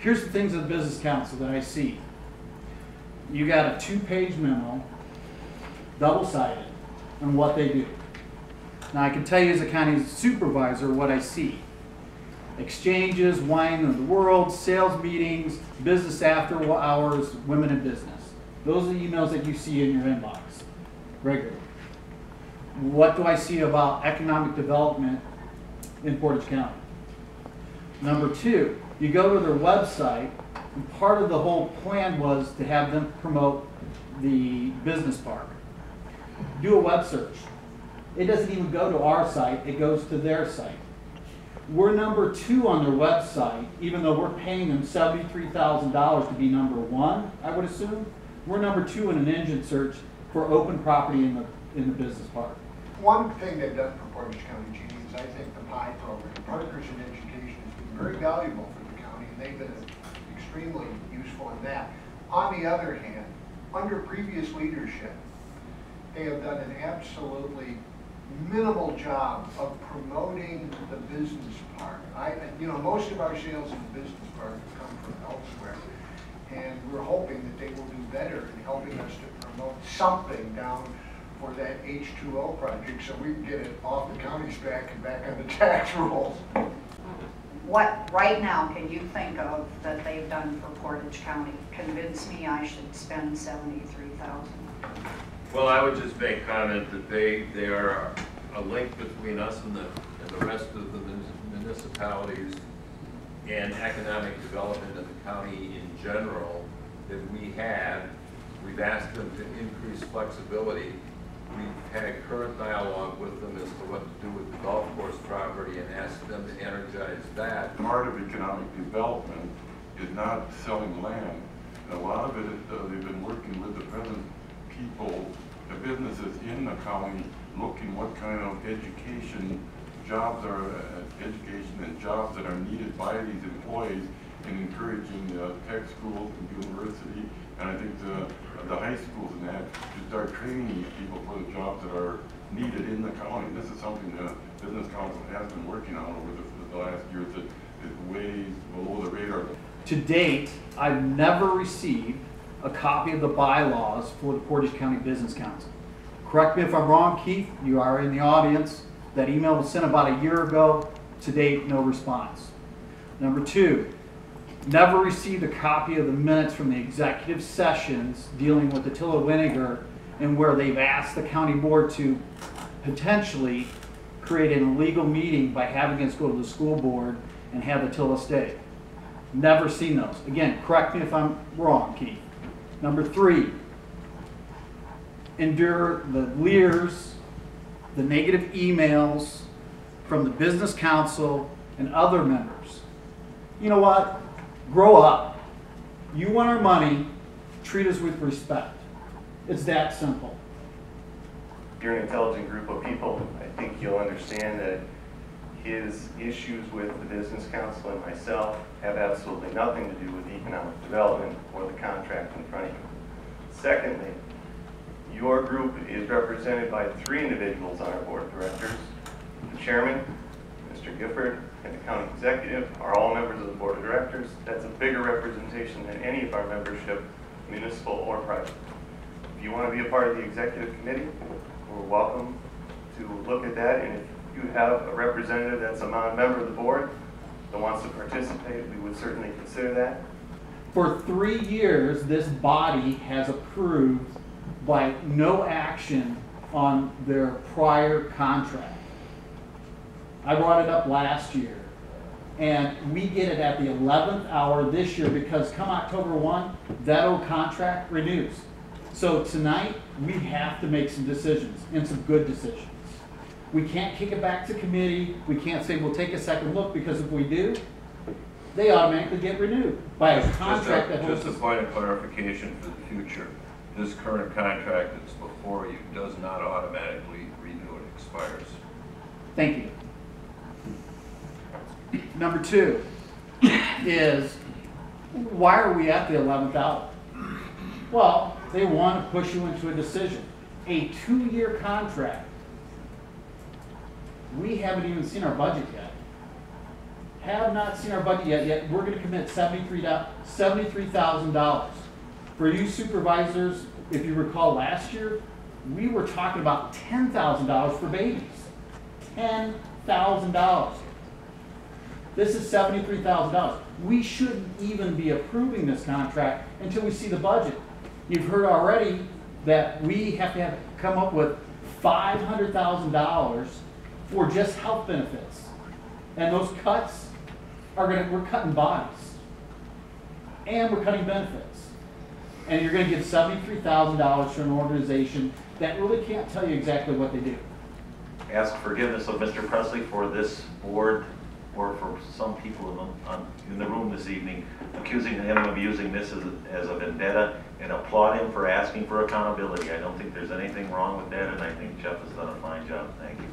Here's the things of the Business Council that I see. You got a 2-page memo, double-sided, on what they do. Now I can tell you as a county supervisor what I see. Exchanges, wine of the world, sales meetings, business after hours, women in business. Those are the emails that you see in your inbox regularly. What do I see about economic development in Portage County? Number 2, you go to their website, and part of the whole plan was to have them promote the business park. Do a web search. It doesn't even go to our site, it goes to their site. We're number 2 on their website, even though we're paying them $73,000 to be number 1, I would assume. We're number 2 in an engine search for open property in the business park. One thing they've done for Portage County, Gene, is I think the PI program, Partners in Education, has been very valuable for the county, and they've been extremely useful in that. On the other hand, under previous leadership, they have done an absolutely minimal job of promoting the business park. Most of our sales in the business park come from elsewhere, and we're hoping that they will do better in helping us to promote something down for that H2O project so we can get it off the county's back and back on the tax rolls. What right now can you think of that they've done for Portage County? Convince me I should spend $73,000. Well, I would just make comment that they are a link between us and the rest of the municipalities and economic development of the county in general that we have. We've asked them to increase flexibility. We've had current dialogue with them as to what to do with the golf course property and asked them to energize that. Part of economic development is not selling land. And a lot of it is they've been working with the present people, the businesses in the county, looking what kind of education jobs and jobs that are needed by these employees, and encouraging tech schools and university, and I think the high schools and that to start training these people for the jobs that are needed in the county. This is something the Business Council has been working on over the last years that is way below the radar. To date, I've never received a copy of the bylaws for the Portage County Business Council. Correct me if I'm wrong, Keith, you are in the audience. That email was sent about a year ago. To date, no response. Number 2, never received a copy of the minutes from the executive sessions dealing with the Tilla-Winnegar, and where they've asked the county board to potentially create an illegal meeting by having us go to the school board and have the Tilla stay. Never seen those. Again, correct me if I'm wrong, Keith. Number 3, endure the leers, the negative emails from the Business Council and other members. You know what? Grow up. You want our money, treat us with respect. It's that simple. You're an intelligent group of people. I think you'll understand that his issues with the Business Council and myself have absolutely nothing to do with economic development or the contract in front of you. Secondly, your group is represented by 3 individuals on our board of directors. The chairman, Mr. Gifford, and the county executive are all members of the board of directors. That's a bigger representation than any of our membership, municipal or private. If you want to be a part of the executive committee, we're welcome to look at that. And if you have a representative that's a non-member of the board that wants to participate, we would certainly consider that. For 3 years, this body has approved by no action on their prior contract. I brought it up last year, and we get it at the 11th hour this year because come October 1, that old contract renews. So tonight, we have to make some decisions, and some good decisions. We can't kick it back to committee. We can't say we'll take a second look, because if we do, they automatically get renewed by a contract that holds. Just a point of clarification for the future. This current contract that's before you does not automatically renew. It expires. Thank you. Number 2 is, why are we at the 11th hour? Well, they want to push you into a decision. A 2-year contract. We haven't even seen our budget yet. have not seen our budget yet we're gonna commit $73,000. For you supervisors, if you recall last year, we were talking about $10,000 for babies. $10,000. This is $73,000. We shouldn't even be approving this contract until we see the budget. You've heard already that we have to come up with $500,000 for just health benefits. And those cuts we're cutting bodies. And we're cutting benefits. And you're gonna give $73,000 to an organization that really can't tell you exactly what they do. Ask forgiveness of Mr. Presley for this board, or for some people in the room this evening, accusing him of using this as a vendetta, and applaud him for asking for accountability. I don't think there's anything wrong with that, and I think Jeff has done a fine job. Thank you.